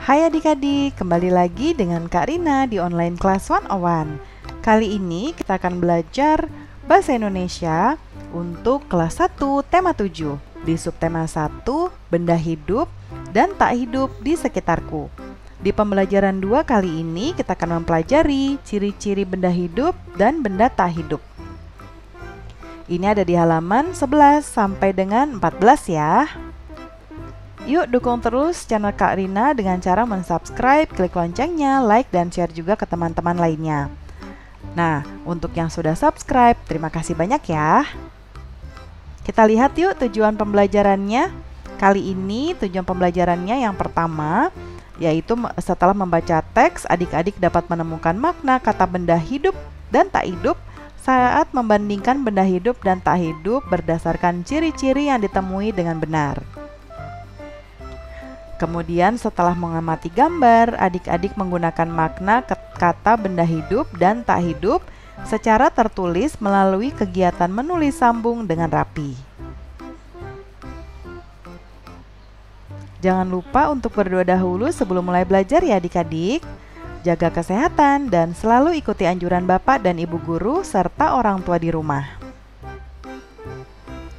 Hai adik-adik, kembali lagi dengan Kak Rina di online class 101. Kali ini kita akan belajar Bahasa Indonesia untuk kelas 1 tema 7 di subtema 1 benda hidup dan tak hidup di sekitarku. Di pembelajaran 2 kali ini kita akan mempelajari ciri-ciri benda hidup dan benda tak hidup. Ini ada di halaman 11 sampai dengan 14 ya. Yuk dukung terus channel Kak Rina dengan cara mensubscribe, klik loncengnya, like, dan share juga ke teman-teman lainnya. Nah, untuk yang sudah subscribe, terima kasih banyak ya. Kita lihat yuk tujuan pembelajarannya. Kali ini tujuan pembelajarannya yang pertama, yaitu setelah membaca teks, adik-adik dapat menemukan makna kata benda hidup dan tak hidup saat membandingkan benda hidup dan tak hidup berdasarkan ciri-ciri yang ditemui dengan benar. Kemudian setelah mengamati gambar, adik-adik menggunakan makna kata benda hidup dan tak hidup secara tertulis melalui kegiatan menulis sambung dengan rapi. Jangan lupa untuk berdoa dahulu sebelum mulai belajar ya adik-adik. Jaga kesehatan dan selalu ikuti anjuran Bapak dan Ibu guru serta orang tua di rumah.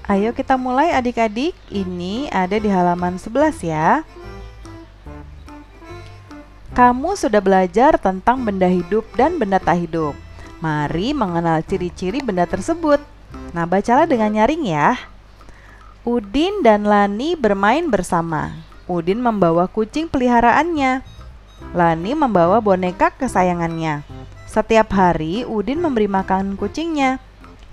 Ayo kita mulai adik-adik, ini ada di halaman 11 ya. Kamu sudah belajar tentang benda hidup dan benda tak hidup. Mari mengenal ciri-ciri benda tersebut. Nah, bacalah dengan nyaring ya. Udin dan Lani bermain bersama. Udin membawa kucing peliharaannya. Lani membawa boneka kesayangannya. Setiap hari, Udin memberi makan kucingnya.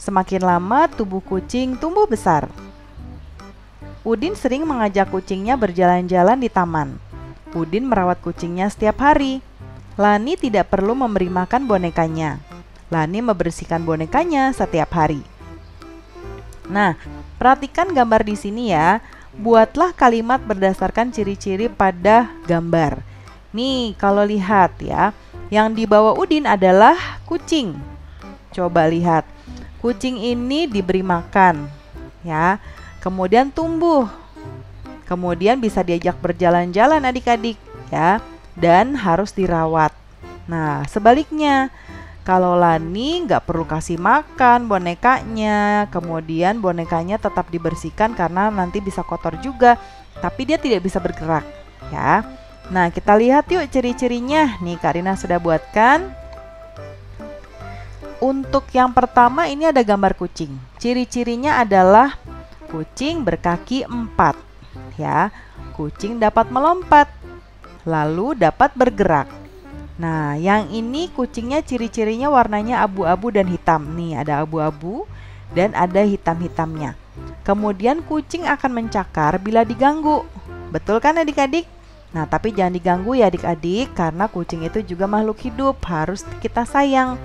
Semakin lama, tubuh kucing tumbuh besar. Udin sering mengajak kucingnya berjalan-jalan di taman. Udin merawat kucingnya setiap hari. Lani tidak perlu memberi makan bonekanya. Lani membersihkan bonekanya setiap hari. Nah, perhatikan gambar di sini ya. Buatlah kalimat berdasarkan ciri-ciri pada gambar. Nih, kalau lihat ya, yang dibawa Udin adalah kucing. Coba lihat. Kucing ini diberi makan, ya. Kemudian tumbuh. Kemudian bisa diajak berjalan-jalan adik-adik ya, dan harus dirawat. Nah, sebaliknya, kalau Lani nggak perlu kasih makan bonekanya, kemudian bonekanya tetap dibersihkan karena nanti bisa kotor juga, tapi dia tidak bisa bergerak ya. Nah, kita lihat yuk ciri-cirinya. Nih, Kak Rina sudah buatkan. Untuk yang pertama ini ada gambar kucing. Ciri-cirinya adalah kucing berkaki 4. Ya, kucing dapat melompat, lalu dapat bergerak. Nah, yang ini kucingnya ciri-cirinya warnanya abu-abu dan hitam. Nih, ada abu-abu dan ada hitam-hitamnya. Kemudian kucing akan mencakar bila diganggu. Betul kan adik-adik? Nah, tapi jangan diganggu ya adik-adik, karena kucing itu juga makhluk hidup, harus kita sayang.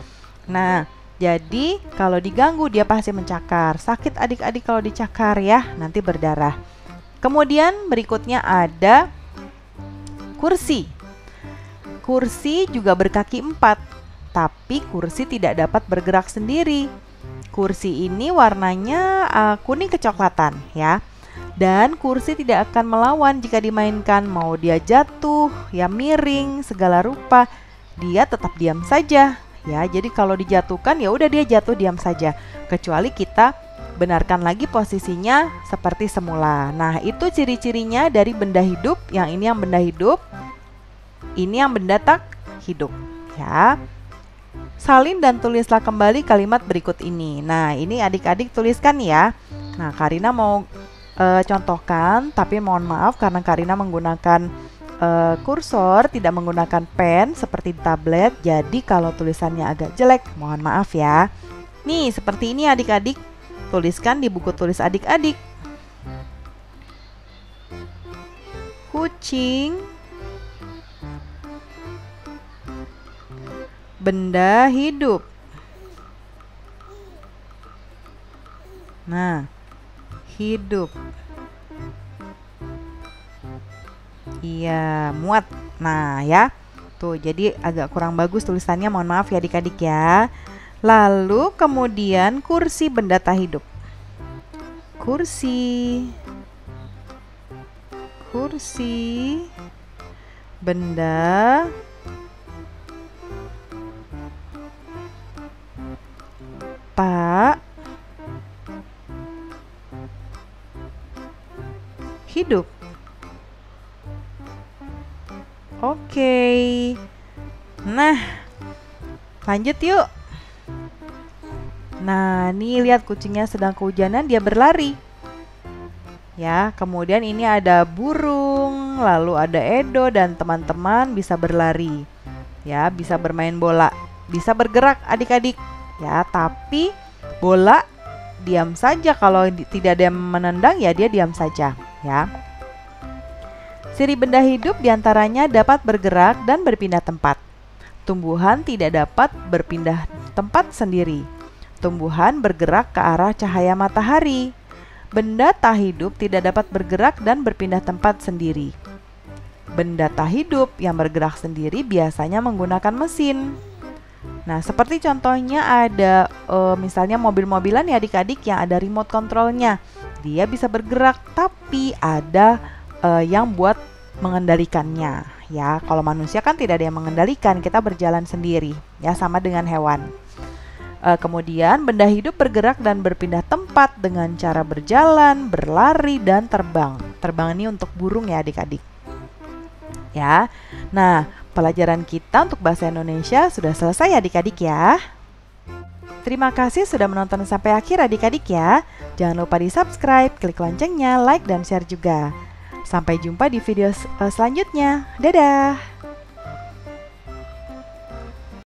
Nah, jadi kalau diganggu dia pasti mencakar. Sakit adik-adik kalau dicakar ya, nanti berdarah. Kemudian berikutnya ada kursi. Kursi juga berkaki 4, tapi kursi tidak dapat bergerak sendiri. Kursi ini warnanya kuning kecoklatan ya. Dan kursi tidak akan melawan jika dimainkan, mau dia jatuh, ya miring, segala rupa, dia tetap diam saja ya. Jadi kalau dijatuhkan ya udah dia jatuh diam saja, kecuali kita benarkan lagi posisinya seperti semula. Nah, itu ciri-cirinya dari benda hidup. Yang ini yang benda hidup, ini yang benda tak hidup ya. Salin dan tulislah kembali kalimat berikut ini. Nah, ini adik-adik tuliskan ya. Nah, Kak Rina mau contohkan, tapi mohon maaf karena Kak Rina menggunakan kursor, tidak menggunakan pen seperti di tablet. Jadi kalau tulisannya agak jelek, mohon maaf ya. Nih, seperti ini adik-adik. Tuliskan di buku tulis adik-adik. Kucing benda hidup. Nah, hidup. Iya, muat. Nah, ya. Tuh, jadi agak kurang bagus tulisannya, mohon maaf ya adik-adik ya. Lalu kemudian kursi benda tak hidup. Kursi. Kursi Benda tak hidup. Oke. Nah, lanjut yuk. Nah, nih lihat kucingnya sedang kehujanan, dia berlari. Ya, kemudian ini ada burung, lalu ada Edo dan teman-teman bisa berlari. Ya, bisa bermain bola, bisa bergerak adik-adik. Ya, tapi bola diam saja, kalau tidak ada yang menendang ya dia diam saja, ya. Ciri benda hidup diantaranya dapat bergerak dan berpindah tempat. Tumbuhan tidak dapat berpindah tempat sendiri. Tumbuhan bergerak ke arah cahaya matahari. Benda tak hidup tidak dapat bergerak dan berpindah tempat sendiri. Benda tak hidup yang bergerak sendiri biasanya menggunakan mesin. Nah, seperti contohnya ada misalnya mobil-mobilan ya adik-adik yang ada remote controlnya. Dia bisa bergerak tapi ada yang buat mengendalikannya. Ya, kalau manusia kan tidak ada yang mengendalikan, kita berjalan sendiri. Ya, sama dengan hewan. Kemudian benda hidup bergerak dan berpindah tempat dengan cara berjalan, berlari, dan terbang. Terbang ini untuk burung ya adik-adik. Ya, nah pelajaran kita untuk bahasa Indonesia sudah selesai adik-adik ya. Terima kasih sudah menonton sampai akhir adik-adik ya. Jangan lupa di subscribe, klik loncengnya, like, dan share juga. Sampai jumpa di video selanjutnya. Dadah!